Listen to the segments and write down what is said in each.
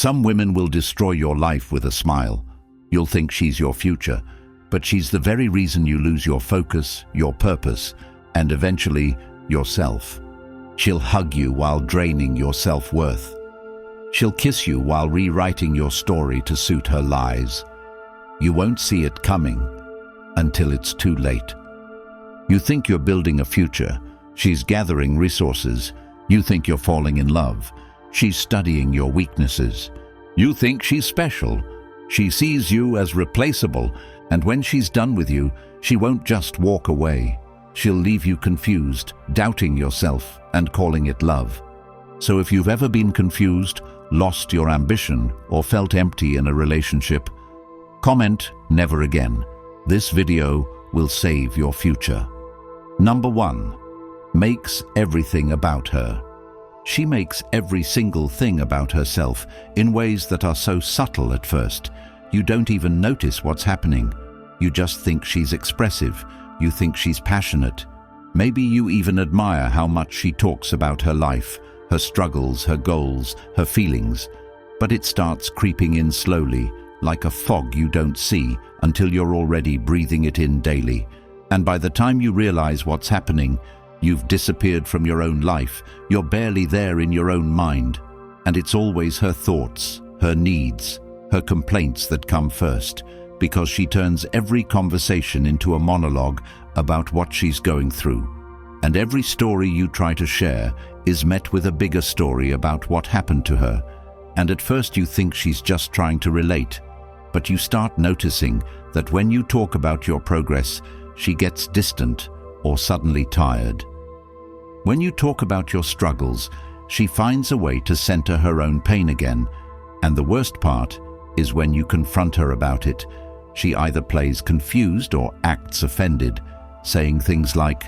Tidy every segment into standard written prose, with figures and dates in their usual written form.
Some women will destroy your life with a smile. You'll think she's your future, but she's the very reason you lose your focus, your purpose, and eventually yourself. She'll hug you while draining your self-worth. She'll kiss you while rewriting your story to suit her lies. You won't see it coming until it's too late. You think you're building a future. She's gathering resources. You think you're falling in love. She's studying your weaknesses. You think she's special. She sees you as replaceable, and when she's done with you, she won't just walk away. She'll leave you confused, doubting yourself, and calling it love. So if you've ever been confused, lost your ambition, or felt empty in a relationship, comment never again. This video will save your future. Number 1. Makes everything about her. She makes every single thing about herself in ways that are so subtle at first. You don't even notice what's happening. You just think she's expressive. You think she's passionate. Maybe you even admire how much she talks about her life, her struggles, her goals, her feelings. But it starts creeping in slowly, like a fog you don't see until you're already breathing it in daily. And by the time you realize what's happening, you've disappeared from your own life. You're barely there in your own mind. And it's always her thoughts, her needs, her complaints that come first, because she turns every conversation into a monologue about what she's going through. And every story you try to share is met with a bigger story about what happened to her. And at first you think she's just trying to relate, but you start noticing that when you talk about your progress, she gets distant or suddenly tired. When you talk about your struggles, she finds a way to center her own pain again. And the worst part is when you confront her about it, she either plays confused or acts offended, saying things like,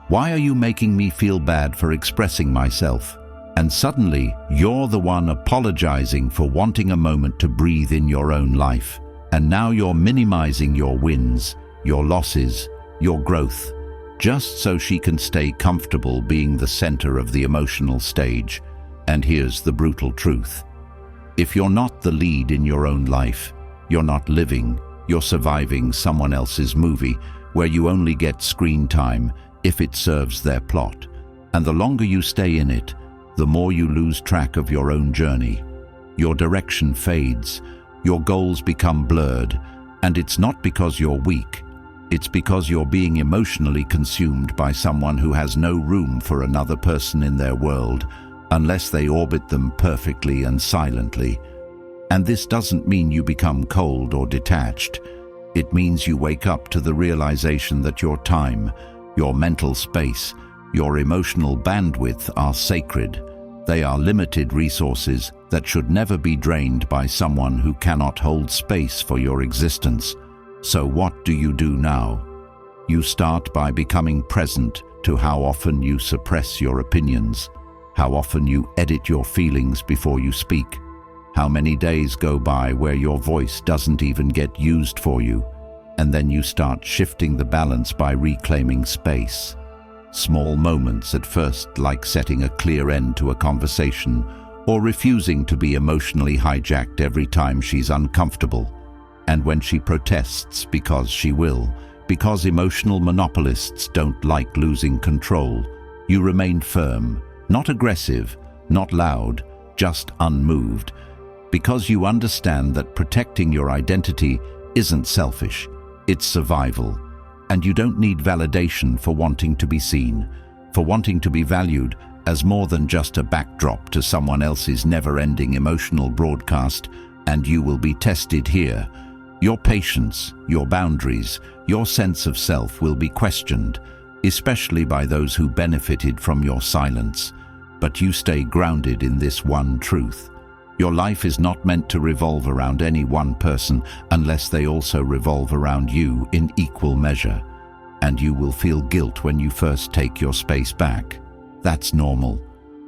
"Why are you making me feel bad for expressing myself?" And suddenly, you're the one apologizing for wanting a moment to breathe in your own life. And now you're minimizing your wins, your losses, your growth, just so she can stay comfortable being the center of the emotional stage. And here's the brutal truth. If you're not the lead in your own life, you're not living, you're surviving someone else's movie where you only get screen time if it serves their plot. And the longer you stay in it, the more you lose track of your own journey. Your direction fades, your goals become blurred, and it's not because you're weak. It's because you're being emotionally consumed by someone who has no room for another person in their world, unless they orbit them perfectly and silently. And this doesn't mean you become cold or detached. It means you wake up to the realization that your time, your mental space, your emotional bandwidth are sacred. They are limited resources that should never be drained by someone who cannot hold space for your existence. So what do you do now? You start by becoming present to how often you suppress your opinions, how often you edit your feelings before you speak, how many days go by where your voice doesn't even get used for you, and then you start shifting the balance by reclaiming space. Small moments at first, like setting a clear end to a conversation or refusing to be emotionally hijacked every time she's uncomfortable. And when she protests, because she will, because emotional monopolists don't like losing control, you remain firm, not aggressive, not loud, just unmoved, because you understand that protecting your identity isn't selfish, it's survival. And you don't need validation for wanting to be seen, for wanting to be valued as more than just a backdrop to someone else's never-ending emotional broadcast. And you will be tested here. Your patience, your boundaries, your sense of self will be questioned, especially by those who benefited from your silence. But you stay grounded in this one truth. Your life is not meant to revolve around any one person unless they also revolve around you in equal measure. And you will feel guilt when you first take your space back. That's normal.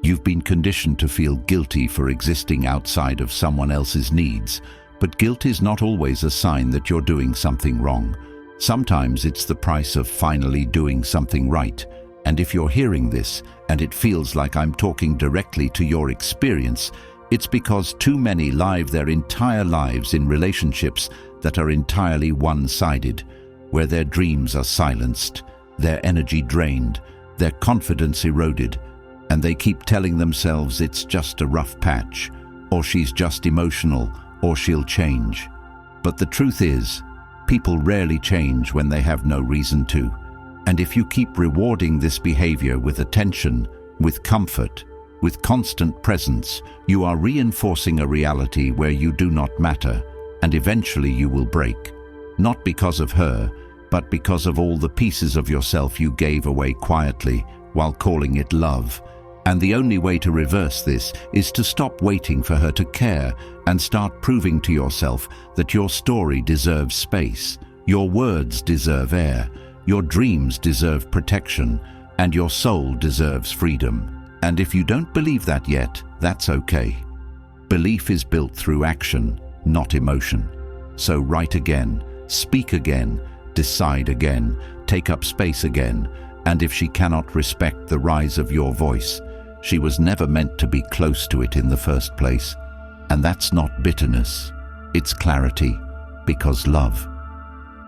You've been conditioned to feel guilty for existing outside of someone else's needs, but guilt is not always a sign that you're doing something wrong. Sometimes it's the price of finally doing something right. And if you're hearing this, and it feels like I'm talking directly to your experience, It's because too many live their entire lives in relationships that are entirely one-sided, where their dreams are silenced, their energy drained, their confidence eroded, and they keep telling themselves it's just a rough patch, or she's just emotional, or she'll change. But the truth is, people rarely change when they have no reason to. And if you keep rewarding this behavior with attention, with comfort, with constant presence, you are reinforcing a reality where you do not matter, and eventually you will break. Not because of her, but because of all the pieces of yourself you gave away quietly while calling it love. And the only way to reverse this is to stop waiting for her to care and start proving to yourself that your story deserves space, your words deserve air, your dreams deserve protection, and your soul deserves freedom. And if you don't believe that yet, that's okay. Belief is built through action, not emotion. So write again, speak again, decide again, take up space again, and if she cannot respect the rise of your voice, she was never meant to be close to it in the first place. And that's not bitterness, it's clarity, because love,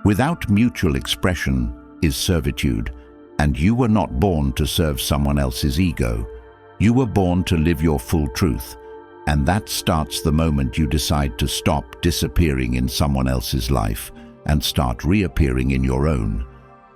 without mutual expression, is servitude, and you were not born to serve someone else's ego. You were born to live your full truth, and that starts the moment you decide to stop disappearing in someone else's life and start reappearing in your own.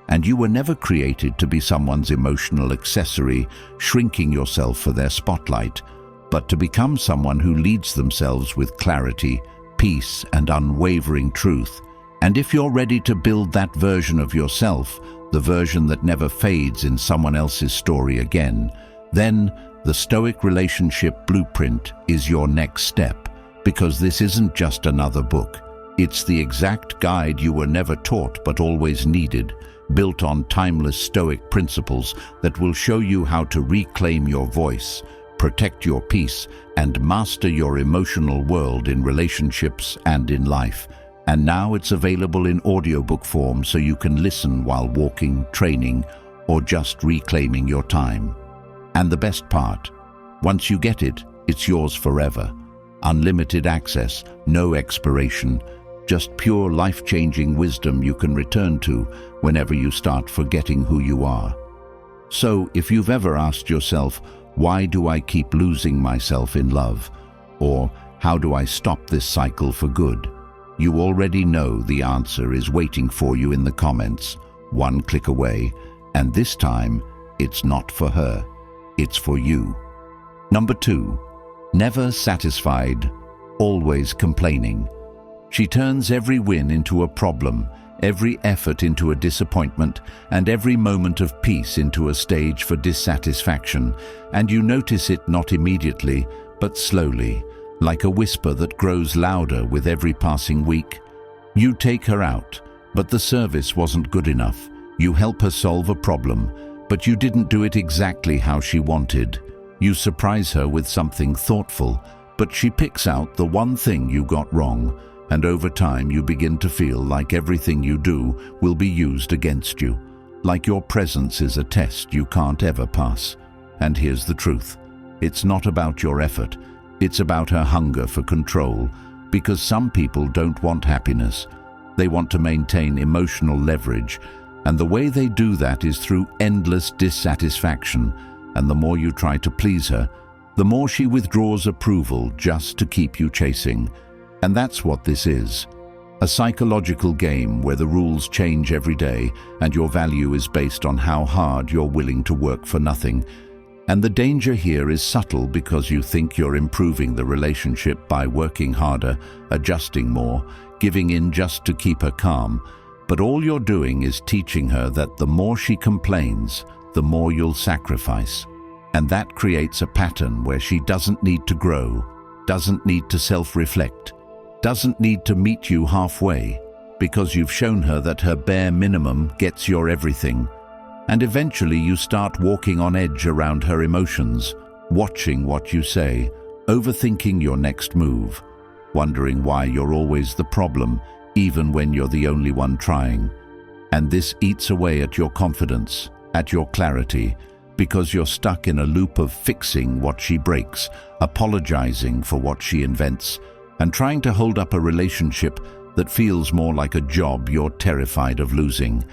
And you were never created to be someone's emotional accessory, shrinking yourself for their spotlight, but to become someone who leads themselves with clarity, peace, and unwavering truth. And if you're ready to build that version of yourself, the version that never fades in someone else's story again, then the Stoic Relationship Blueprint is your next step, because this isn't just another book. It's the exact guide you were never taught but always needed, built on timeless Stoic principles that will show you how to reclaim your voice, protect your peace, and master your emotional world in relationships and in life. And now it's available in audiobook form so you can listen while walking, training, or just reclaiming your time. And the best part, once you get it, it's yours forever. Unlimited access, no expiration, just pure life-changing wisdom you can return to whenever you start forgetting who you are. So, if you've ever asked yourself, why do I keep losing myself in love? Or, how do I stop this cycle for good? You already know the answer is waiting for you in the comments, one click away, and this time, it's not for her. It's for you. Number 2, never satisfied, always complaining. She turns every win into a problem, every effort into a disappointment, and every moment of peace into a stage for dissatisfaction. And you notice it not immediately, but slowly, like a whisper that grows louder with every passing week. You take her out, but the service wasn't good enough. You help her solve a problem, but you didn't do it exactly how she wanted. You surprise her with something thoughtful, but she picks out the one thing you got wrong, and over time you begin to feel like everything you do will be used against you, like your presence is a test you can't ever pass. And here's the truth. It's not about your effort, it's about her hunger for control, because some people don't want happiness. They want to maintain emotional leverage, and the way they do that is through endless dissatisfaction, and the more you try to please her, the more she withdraws approval just to keep you chasing. And that's what this is. A psychological game where the rules change every day and your value is based on how hard you're willing to work for nothing. And the danger here is subtle because you think you're improving the relationship by working harder, adjusting more, giving in just to keep her calm. But all you're doing is teaching her that the more she complains, the more you'll sacrifice. And that creates a pattern where she doesn't need to grow, doesn't need to self-reflect, doesn't need to meet you halfway, because you've shown her that her bare minimum gets your everything. And eventually you start walking on edge around her emotions, watching what you say, overthinking your next move, wondering why you're always the problem, even when you're the only one trying. And this eats away at your confidence, at your clarity, because you're stuck in a loop of fixing what she breaks, apologizing for what she invents, and trying to hold up a relationship that feels more like a job you're terrified of losing.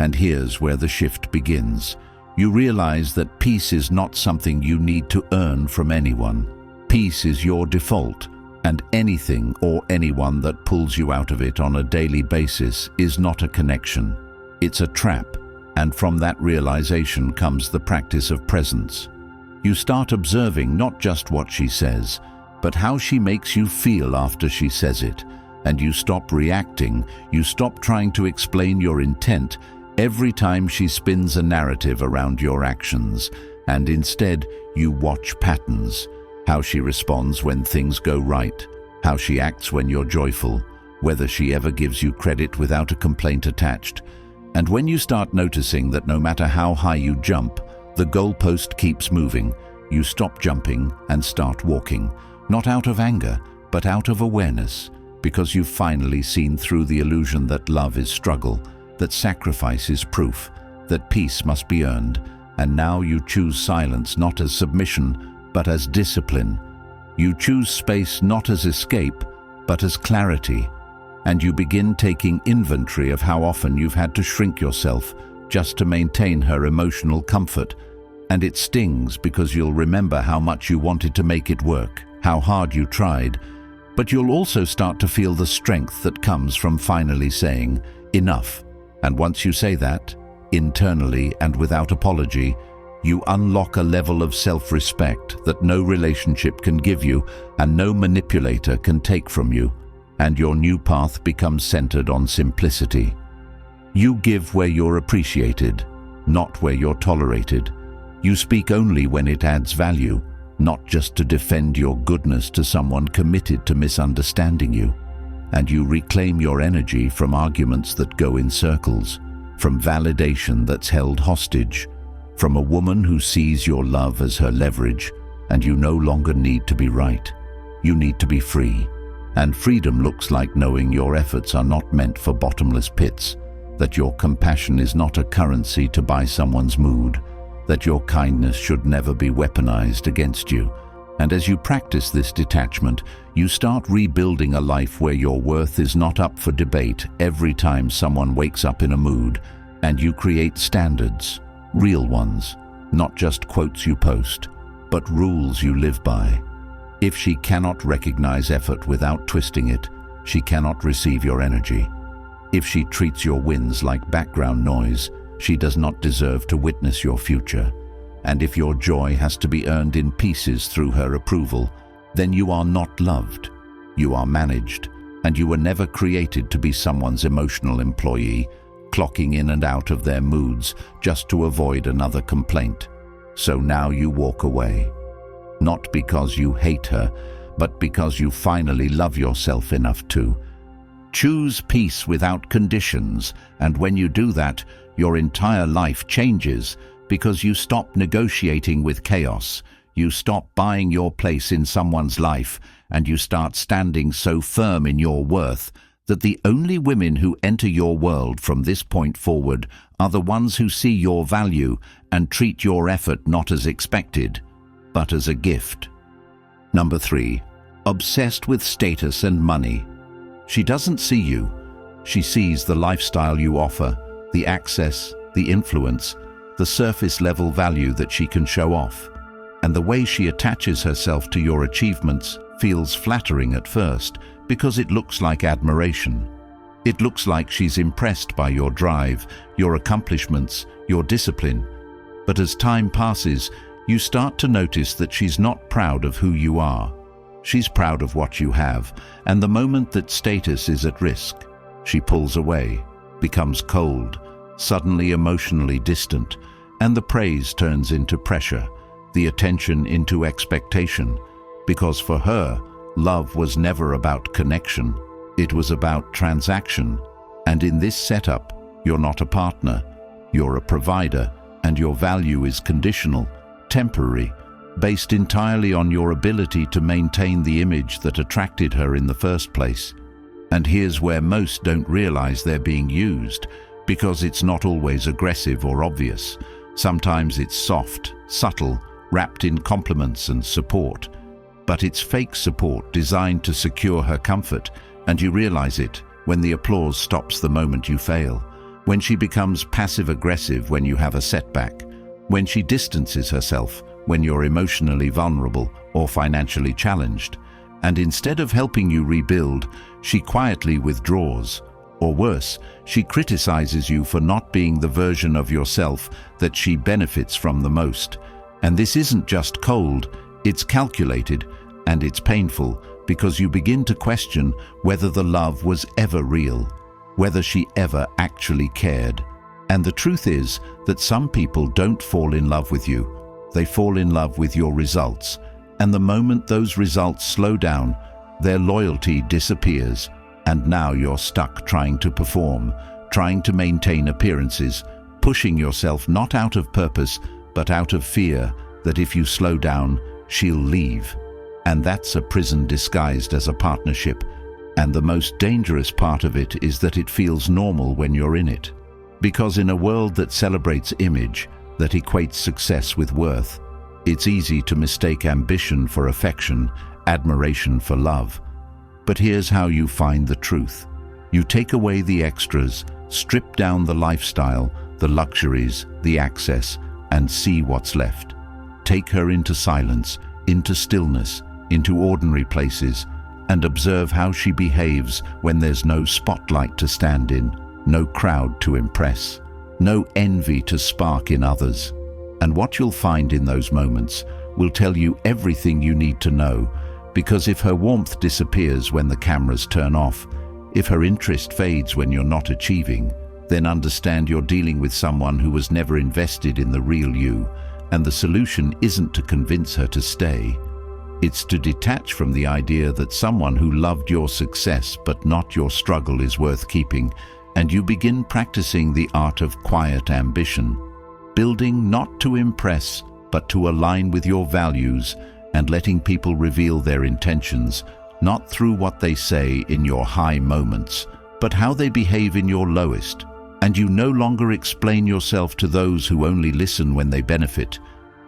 And here's where the shift begins. You realize that peace is not something you need to earn from anyone. Peace is your default, and anything or anyone that pulls you out of it on a daily basis is not a connection. It's a trap, and from that realization comes the practice of presence. You start observing not just what she says, but how she makes you feel after she says it, and you stop reacting, you stop trying to explain your intent every time she spins a narrative around your actions, and instead you watch patterns. How she responds when things go right, how she acts when you're joyful, whether she ever gives you credit without a complaint attached. And when you start noticing that no matter how high you jump, the goalpost keeps moving, you stop jumping and start walking, not out of anger, but out of awareness, because you've finally seen through the illusion that love is struggle, that sacrifice is proof, that peace must be earned, and now you choose silence not as submission, but as discipline. You choose space not as escape, but as clarity. And you begin taking inventory of how often you've had to shrink yourself just to maintain her emotional comfort. And it stings because you'll remember how much you wanted to make it work, how hard you tried. But you'll also start to feel the strength that comes from finally saying, enough. And once you say that, internally and without apology, you unlock a level of self-respect that no relationship can give you and no manipulator can take from you, and your new path becomes centered on simplicity. You give where you're appreciated, not where you're tolerated. You speak only when it adds value, not just to defend your goodness to someone committed to misunderstanding you. And you reclaim your energy from arguments that go in circles, from validation that's held hostage, from a woman who sees your love as her leverage, and you no longer need to be right. You need to be free. And freedom looks like knowing your efforts are not meant for bottomless pits, that your compassion is not a currency to buy someone's mood, that your kindness should never be weaponized against you. And as you practice this detachment, you start rebuilding a life where your worth is not up for debate every time someone wakes up in a mood, and you create standards. Real ones, not just quotes you post, but rules you live by. If she cannot recognize effort without twisting it, she cannot receive your energy. If she treats your wins like background noise, she does not deserve to witness your future. And if your joy has to be earned in pieces through her approval, then you are not loved. You are managed, and you were never created to be someone's emotional employee, clocking in and out of their moods just to avoid another complaint. So now you walk away. Not because you hate her, but because you finally love yourself enough to. Choose peace without conditions, and when you do that, your entire life changes because you stop negotiating with chaos. You stop buying your place in someone's life, and you start standing so firm in your worth that the only women who enter your world from this point forward are the ones who see your value and treat your effort not as expected, but as a gift. Number 3, obsessed with status and money. She doesn't see you. She sees the lifestyle you offer, the access, the influence, the surface-level value that she can show off. And the way she attaches herself to your achievements feels flattering at first, because it looks like admiration. It looks like she's impressed by your drive, your accomplishments, your discipline. But as time passes, you start to notice that she's not proud of who you are. She's proud of what you have, and the moment that status is at risk, she pulls away, becomes cold, suddenly emotionally distant, and the praise turns into pressure, the attention into expectation, because for her, love was never about connection, it was about transaction. And in this setup, you're not a partner, you're a provider, and your value is conditional, temporary, based entirely on your ability to maintain the image that attracted her in the first place. And here's where most don't realize they're being used, because it's not always aggressive or obvious. Sometimes it's soft, subtle, wrapped in compliments and support. But it's fake support designed to secure her comfort, and you realize it when the applause stops the moment you fail, when she becomes passive-aggressive when you have a setback, when she distances herself when you're emotionally vulnerable or financially challenged, and instead of helping you rebuild, she quietly withdraws. Or worse, she criticizes you for not being the version of yourself that she benefits from the most. And this isn't just cold, it's calculated, and it's painful because you begin to question whether the love was ever real, whether she ever actually cared. And the truth is that some people don't fall in love with you. They fall in love with your results. And the moment those results slow down, their loyalty disappears. And now you're stuck trying to perform, trying to maintain appearances, pushing yourself not out of purpose, but out of fear that if you slow down, she'll leave. And that's a prison disguised as a partnership. And the most dangerous part of it is that it feels normal when you're in it. Because in a world that celebrates image, that equates success with worth, it's easy to mistake ambition for affection, admiration for love. But here's how you find the truth. You take away the extras, strip down the lifestyle, the luxuries, the access, and see what's left. Take her into silence, into stillness, into ordinary places, and observe how she behaves when there's no spotlight to stand in, no crowd to impress, no envy to spark in others. And what you'll find in those moments will tell you everything you need to know, because if her warmth disappears when the cameras turn off, if her interest fades when you're not achieving, then understand you're dealing with someone who was never invested in the real you, and the solution isn't to convince her to stay. It's to detach from the idea that someone who loved your success but not your struggle is worth keeping, and you begin practicing the art of quiet ambition, building not to impress, but to align with your values, and letting people reveal their intentions, not through what they say in your high moments, but how they behave in your lowest. And you no longer explain yourself to those who only listen when they benefit.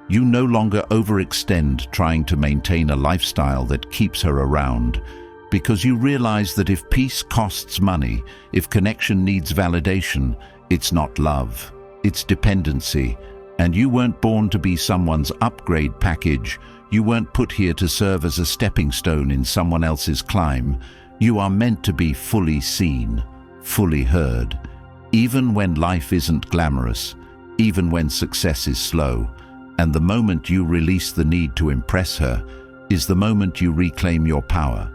You no longer overextend trying to maintain a lifestyle that keeps her around, because you realize that if peace costs money, if connection needs validation, it's not love, it's dependency. And you weren't born to be someone's upgrade package. You weren't put here to serve as a stepping stone in someone else's climb. You are meant to be fully seen, fully heard, even when life isn't glamorous, even when success is slow. And the moment you release the need to impress her is the moment you reclaim your power.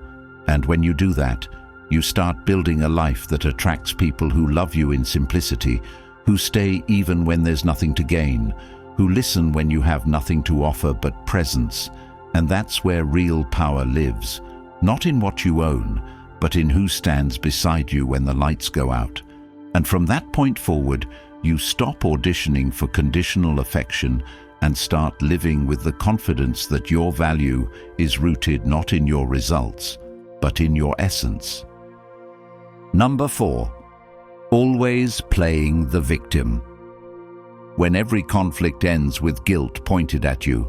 And when you do that, you start building a life that attracts people who love you in simplicity, who stay even when there's nothing to gain, who listen when you have nothing to offer but presence. And that's where real power lives, not in what you own, but in who stands beside you when the lights go out. And from that point forward, you stop auditioning for conditional affection and start living with the confidence that your value is rooted not in your results, but in your essence. Number 4. Always playing the victim. When every conflict ends with guilt pointed at you,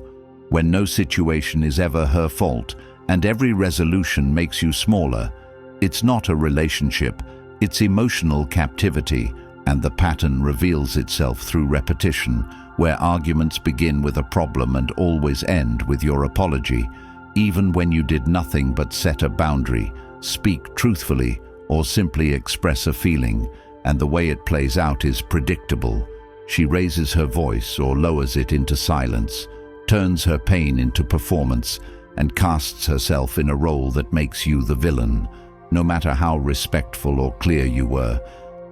when no situation is ever her fault, and every resolution makes you smaller, it's not a relationship, it's emotional captivity, and the pattern reveals itself through repetition, where arguments begin with a problem and always end with your apology, even when you did nothing but set a boundary, speak truthfully, or simply express a feeling, and the way it plays out is predictable. She raises her voice or lowers it into silence, turns her pain into performance, and casts herself in a role that makes you the villain, no matter how respectful or clear you were,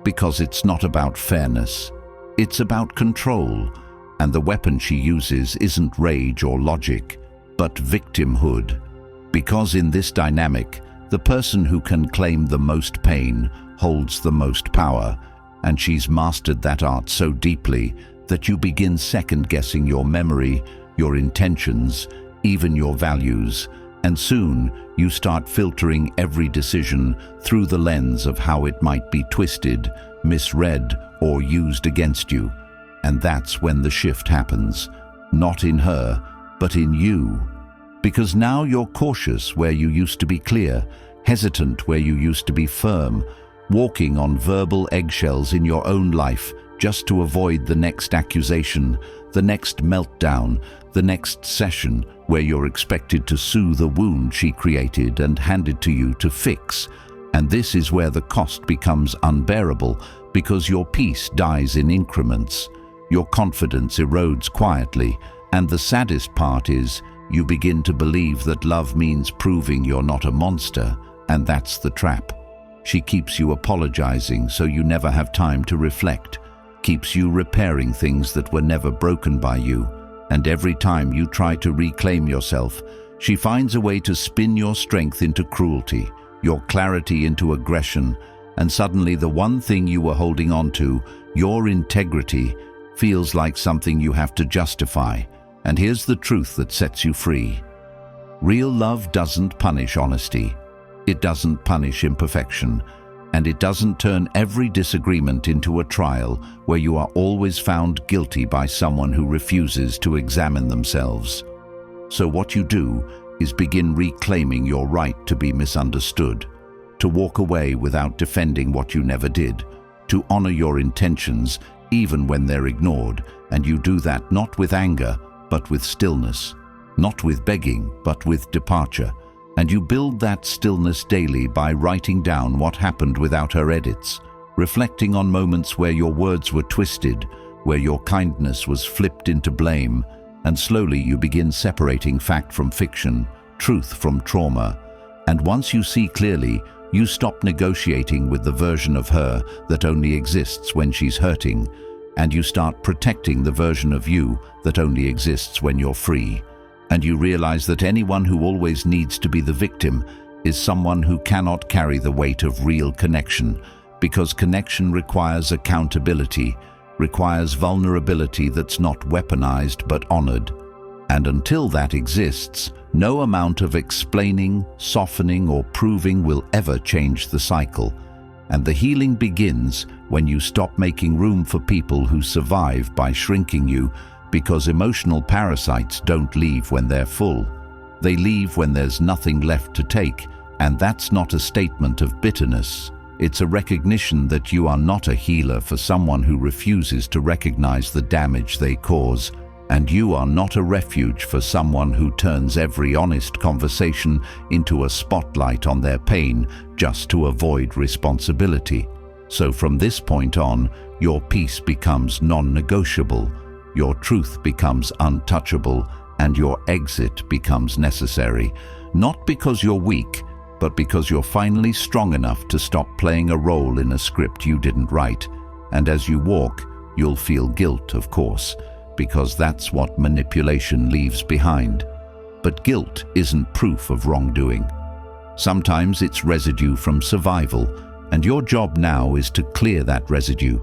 because it's not about fairness, it's about control, and the weapon she uses isn't rage or logic, but victimhood. Because in this dynamic, the person who can claim the most pain holds the most power, and she's mastered that art so deeply that you begin second-guessing your memory, your intentions, even your values, and soon you start filtering every decision through the lens of how it might be twisted, misread, or used against you. And that's when the shift happens, not in her, but in you. Because now you're cautious where you used to be clear, hesitant where you used to be firm, walking on verbal eggshells in your own life just to avoid the next accusation, the next meltdown, the next session where you're expected to soothe a wound she created and handed to you to fix. And this is where the cost becomes unbearable, because your peace dies in increments. Your confidence erodes quietly, and the saddest part is you begin to believe that love means proving you're not a monster, and that's the trap. She keeps you apologizing so you never have time to reflect, keeps you repairing things that were never broken by you, and every time you try to reclaim yourself, she finds a way to spin your strength into cruelty, your clarity into aggression, and suddenly the one thing you were holding on to, your integrity, feels like something you have to justify. And here's the truth that sets you free. Real love doesn't punish honesty. It doesn't punish imperfection. And it doesn't turn every disagreement into a trial where you are always found guilty by someone who refuses to examine themselves. So what you do is begin reclaiming your right to be misunderstood, to walk away without defending what you never did, to honor your intentions even when they're ignored, and you do that not with anger, but with stillness, not with begging, but with departure. And you build that stillness daily by writing down what happened without her edits, reflecting on moments where your words were twisted, where your kindness was flipped into blame, and slowly you begin separating fact from fiction, truth from trauma. And once you see clearly, you stop negotiating with the version of her that only exists when she's hurting, and you start protecting the version of you that only exists when you're free. And you realize that anyone who always needs to be the victim is someone who cannot carry the weight of real connection, because connection requires accountability, requires vulnerability that's not weaponized but honored. And until that exists, no amount of explaining, softening, or proving will ever change the cycle. And the healing begins when you stop making room for people who survive by shrinking you, because emotional parasites don't leave when they're full. They leave when there's nothing left to take, and that's not a statement of bitterness. It's a recognition that you are not a healer for someone who refuses to recognize the damage they cause, and you are not a refuge for someone who turns every honest conversation into a spotlight on their pain just to avoid responsibility. So from this point on, your peace becomes non-negotiable, your truth becomes untouchable, and your exit becomes necessary, not because you're weak, but because you're finally strong enough to stop playing a role in a script you didn't write. And as you walk, you'll feel guilt, of course, because that's what manipulation leaves behind. But guilt isn't proof of wrongdoing. Sometimes it's residue from survival, and your job now is to clear that residue,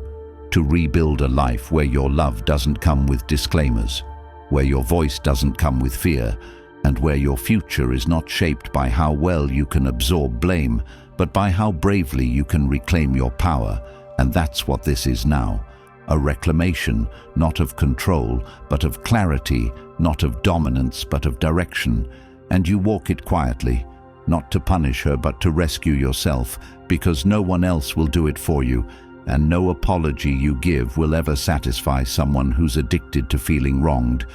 to rebuild a life where your love doesn't come with disclaimers, where your voice doesn't come with fear, and where your future is not shaped by how well you can absorb blame, but by how bravely you can reclaim your power. And that's what this is now. A reclamation, not of control, but of clarity, not of dominance, but of direction. And you walk it quietly, not to punish her, but to rescue yourself, because no one else will do it for you, and no apology you give will ever satisfy someone who's addicted to feeling wronged.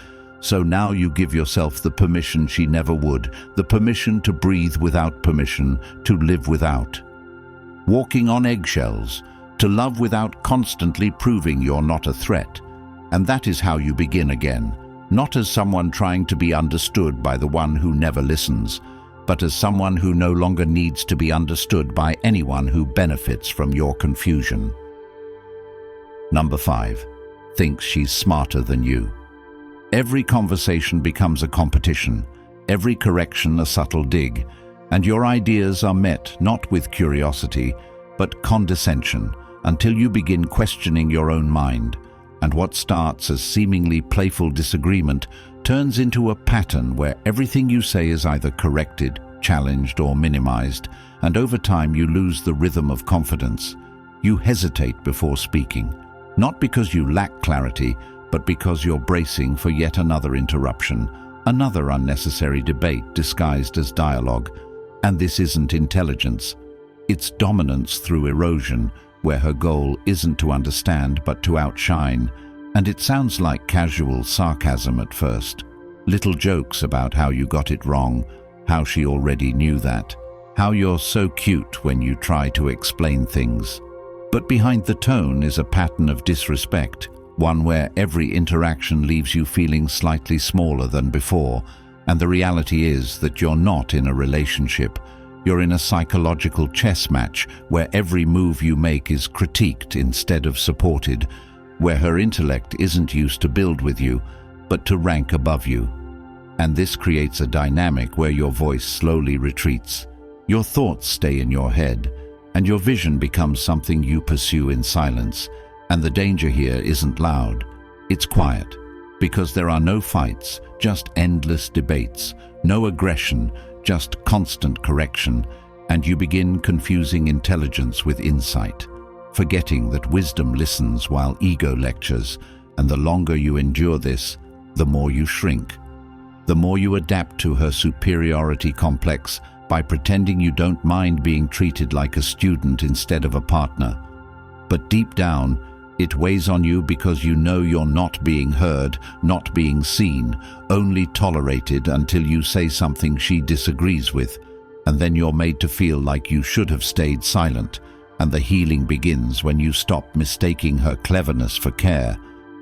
So now you give yourself the permission she never would, the permission to breathe without permission, to live without. Walking on eggshells, to love without constantly proving you're not a threat. And that is how you begin again, not as someone trying to be understood by the one who never listens, but as someone who no longer needs to be understood by anyone who benefits from your confusion. Number 5. Thinks she's smarter than you. Every conversation becomes a competition, every correction a subtle dig, and your ideas are met not with curiosity, but condescension, until you begin questioning your own mind, and what starts as seemingly playful disagreement turns into a pattern where everything you say is either corrected, challenged, or minimized, and over time you lose the rhythm of confidence. You hesitate before speaking. Not because you lack clarity, but because you're bracing for yet another interruption, another unnecessary debate disguised as dialogue. And this isn't intelligence. It's dominance through erosion, where her goal isn't to understand but to outshine. And it sounds like casual sarcasm at first. Little jokes about how you got it wrong, how she already knew that, how you're so cute when you try to explain things. But behind the tone is a pattern of disrespect, one where every interaction leaves you feeling slightly smaller than before, and the reality is that you're not in a relationship. You're in a psychological chess match where every move you make is critiqued instead of supported, where her intellect isn't used to build with you, but to rank above you. And this creates a dynamic where your voice slowly retreats. Your thoughts stay in your head, and your vision becomes something you pursue in silence. And the danger here isn't loud, it's quiet, because there are no fights, just endless debates, no aggression, just constant correction, and you begin confusing intelligence with insight, forgetting that wisdom listens while ego lectures, and the longer you endure this, the more you shrink. The more you adapt to her superiority complex by pretending you don't mind being treated like a student instead of a partner. But deep down, it weighs on you because you know you're not being heard, not being seen, only tolerated until you say something she disagrees with, and then you're made to feel like you should have stayed silent, and the healing begins when you stop mistaking her cleverness for care.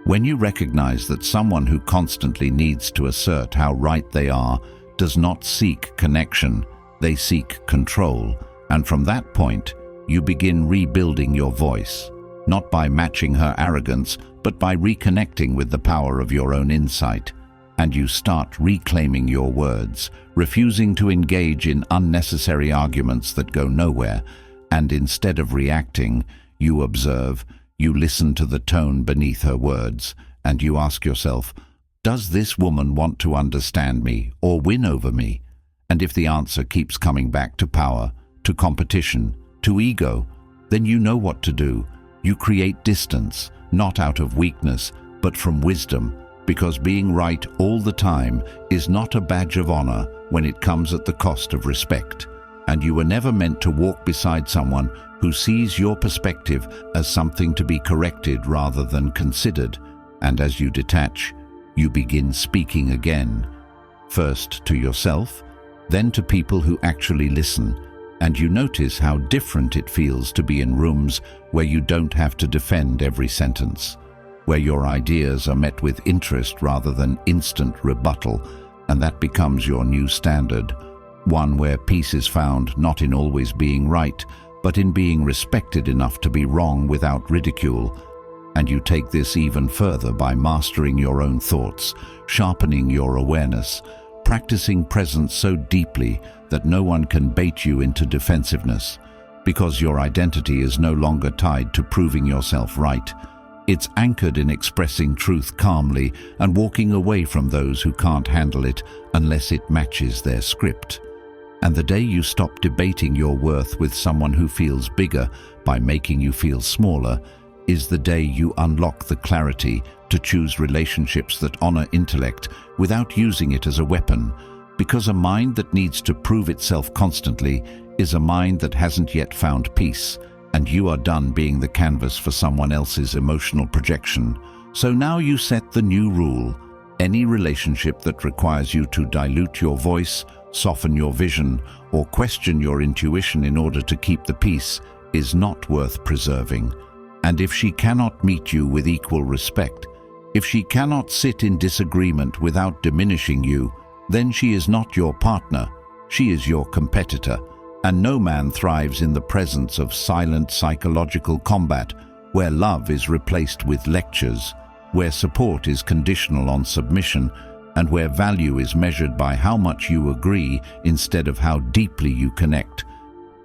When you recognize that someone who constantly needs to assert how right they are does not seek connection, they seek control, and from that point, you begin rebuilding your voice. Not by matching her arrogance, but by reconnecting with the power of your own insight. And you start reclaiming your words, refusing to engage in unnecessary arguments that go nowhere, and instead of reacting, you observe, you listen to the tone beneath her words, and you ask yourself, does this woman want to understand me or win over me? And if the answer keeps coming back to power, to competition, to ego, then you know what to do. You create distance, not out of weakness, but from wisdom, because being right all the time is not a badge of honor when it comes at the cost of respect. And you were never meant to walk beside someone who sees your perspective as something to be corrected rather than considered. And as you detach, you begin speaking again, first to yourself, then to people who actually listen. And you notice how different it feels to be in rooms where you don't have to defend every sentence, where your ideas are met with interest rather than instant rebuttal, and that becomes your new standard, one where peace is found not in always being right, but in being respected enough to be wrong without ridicule. And you take this even further by mastering your own thoughts, sharpening your awareness, practicing presence so deeply that no one can bait you into defensiveness, because your identity is no longer tied to proving yourself right. It's anchored in expressing truth calmly and walking away from those who can't handle it unless it matches their script. And the day you stop debating your worth with someone who feels bigger by making you feel smaller is the day you unlock the clarity to choose relationships that honor intellect without using it as a weapon, because a mind that needs to prove itself constantly is a mind that hasn't yet found peace, and you are done being the canvas for someone else's emotional projection. So now you set the new rule. Any relationship that requires you to dilute your voice, soften your vision, or question your intuition in order to keep the peace is not worth preserving. And if she cannot meet you with equal respect, if she cannot sit in disagreement without diminishing you, then she is not your partner, she is your competitor. And no man thrives in the presence of silent psychological combat, where love is replaced with lectures, where support is conditional on submission, and where value is measured by how much you agree instead of how deeply you connect.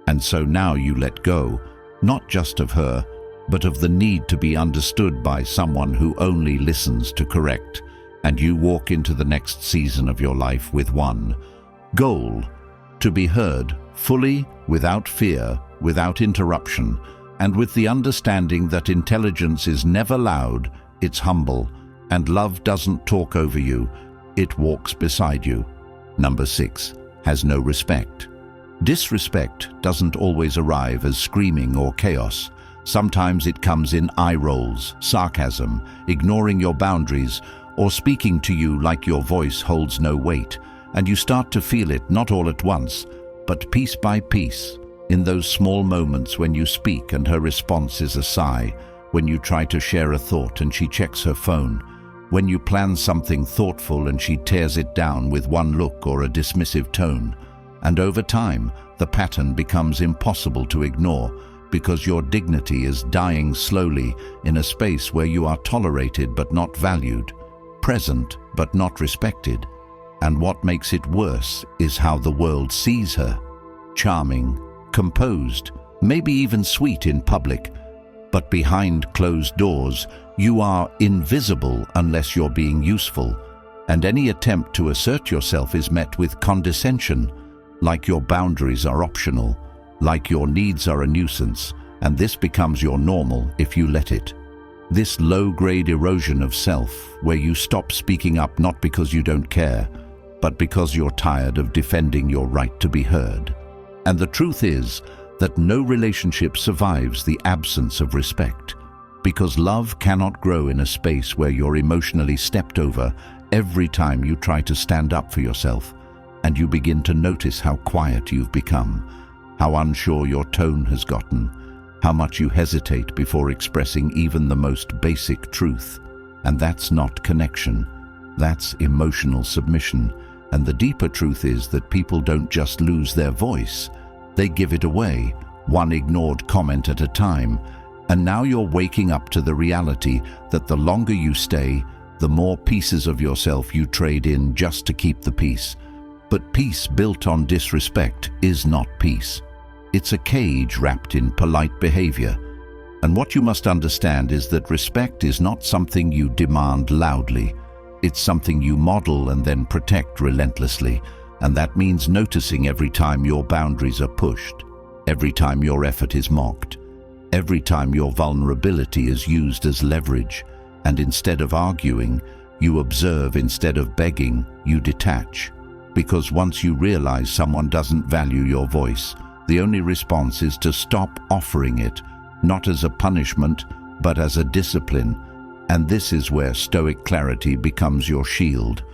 And so now you let go, not just of her, but of the need to be understood by someone who only listens to correct, and you walk into the next season of your life with one goal: to be heard fully, without fear, without interruption, and with the understanding that intelligence is never loud, it's humble, and love doesn't talk over you, it walks beside you. Number 6, has no respect. Disrespect doesn't always arrive as screaming or chaos. Sometimes it comes in eye rolls, sarcasm, ignoring your boundaries, or speaking to you like your voice holds no weight, and you start to feel it not all at once, but piece by piece, in those small moments when you speak and her response is a sigh, when you try to share a thought and she checks her phone, when you plan something thoughtful and she tears it down with one look or a dismissive tone. And over time, the pattern becomes impossible to ignore because your dignity is dying slowly in a space where you are tolerated but not valued, present but not respected. And what makes it worse is how the world sees her. Charming, composed, maybe even sweet in public, but behind closed doors, you are invisible unless you're being useful, and any attempt to assert yourself is met with condescension, like your boundaries are optional, like your needs are a nuisance, and this becomes your normal if you let it. This low-grade erosion of self, where you stop speaking up not because you don't care, but because you're tired of defending your right to be heard. And the truth is that no relationship survives the absence of respect, because love cannot grow in a space where you're emotionally stepped over every time you try to stand up for yourself, and you begin to notice how quiet you've become, how unsure your tone has gotten, how much you hesitate before expressing even the most basic truth. And that's not connection, that's emotional submission. And the deeper truth is that people don't just lose their voice, they give it away, one ignored comment at a time. And now you're waking up to the reality that the longer you stay, the more pieces of yourself you trade in just to keep the peace. But peace built on disrespect is not peace. It's a cage wrapped in polite behavior. And what you must understand is that respect is not something you demand loudly. It's something you model and then protect relentlessly. And that means noticing every time your boundaries are pushed, every time your effort is mocked, every time your vulnerability is used as leverage. And instead of arguing, you observe. Instead of begging, you detach. Because once you realize someone doesn't value your voice, the only response is to stop offering it, not as a punishment, but as a discipline. And this is where Stoic clarity becomes your shield.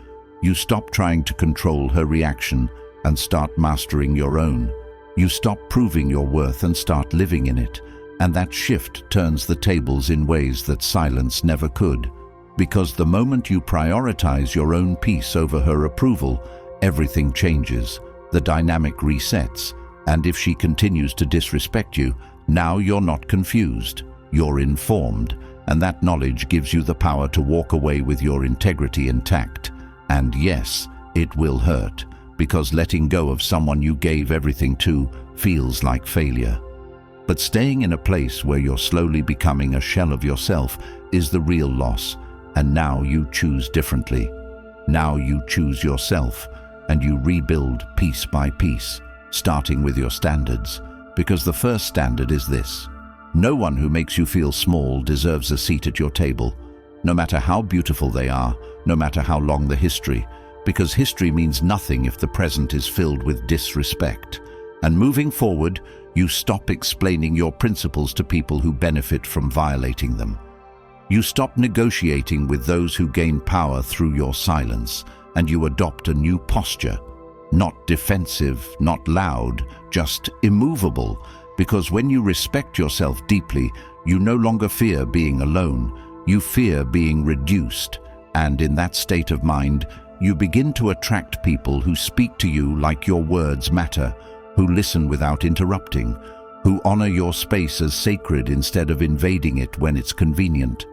You stop trying to control her reaction and start mastering your own. You stop proving your worth and start living in it. And that shift turns the tables in ways that silence never could. Because the moment you prioritize your own peace over her approval, everything changes. The dynamic resets. And if she continues to disrespect you, now you're not confused. You're informed. And that knowledge gives you the power to walk away with your integrity intact. And yes, it will hurt, because letting go of someone you gave everything to feels like failure. But staying in a place where you're slowly becoming a shell of yourself is the real loss. And now you choose differently. Now you choose yourself, and you rebuild piece by piece, starting with your standards. Because the first standard is this: no one who makes you feel small deserves a seat at your table, no matter how beautiful they are, no matter how long the history, because history means nothing if the present is filled with disrespect. And moving forward, you stop explaining your principles to people who benefit from violating them. You stop negotiating with those who gain power through your silence, and you adopt a new posture. Not defensive, not loud, just immovable. Because when you respect yourself deeply, you no longer fear being alone. You fear being reduced. And in that state of mind, you begin to attract people who speak to you like your words matter, who listen without interrupting, who honor your space as sacred instead of invading it when it's convenient.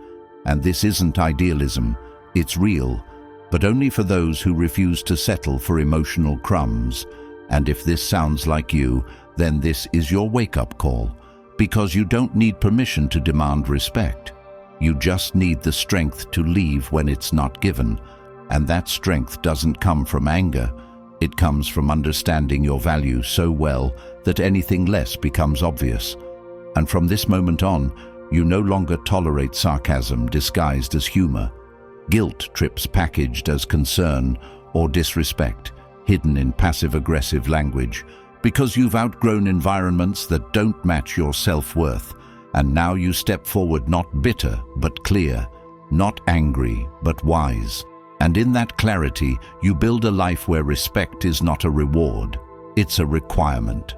And this isn't idealism, it's real, but only for those who refuse to settle for emotional crumbs. And if this sounds like you, then this is your wake-up call, because you don't need permission to demand respect. You just need the strength to leave when it's not given. And that strength doesn't come from anger. It comes from understanding your value so well that anything less becomes obvious. And from this moment on, you no longer tolerate sarcasm disguised as humor, guilt trips packaged as concern, or disrespect, hidden in passive-aggressive language, because you've outgrown environments that don't match your self-worth, and now you step forward not bitter but clear, not angry but wise. And in that clarity, you build a life where respect is not a reward, it's a requirement.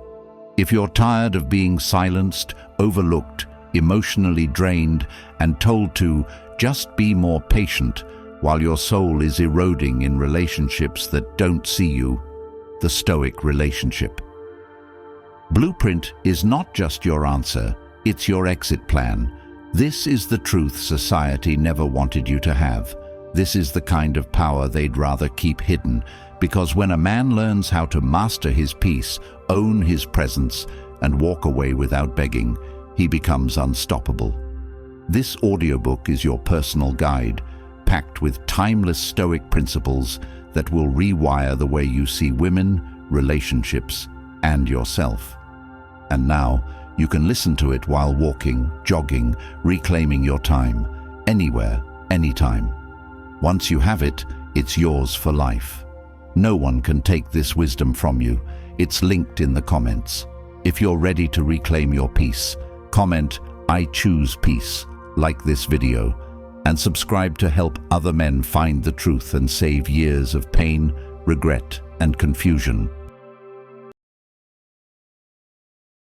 If you're tired of being silenced, overlooked, emotionally drained, and told to just be more patient while your soul is eroding in relationships that don't see you, the Stoic relationship. Blueprint is not just your answer, it's your exit plan. This is the truth society never wanted you to have. This is the kind of power they'd rather keep hidden, because when a man learns how to master his peace, own his presence, and walk away without begging, he becomes unstoppable. This audiobook is your personal guide, packed with timeless Stoic principles that will rewire the way you see women, relationships, and yourself. And now, you can listen to it while walking, jogging, reclaiming your time, anywhere, anytime. Once you have it, it's yours for life. No one can take this wisdom from you. It's linked in the comments. If you're ready to reclaim your peace, comment, "I choose peace," like this video, and subscribe to help other men find the truth and save years of pain, regret, and confusion.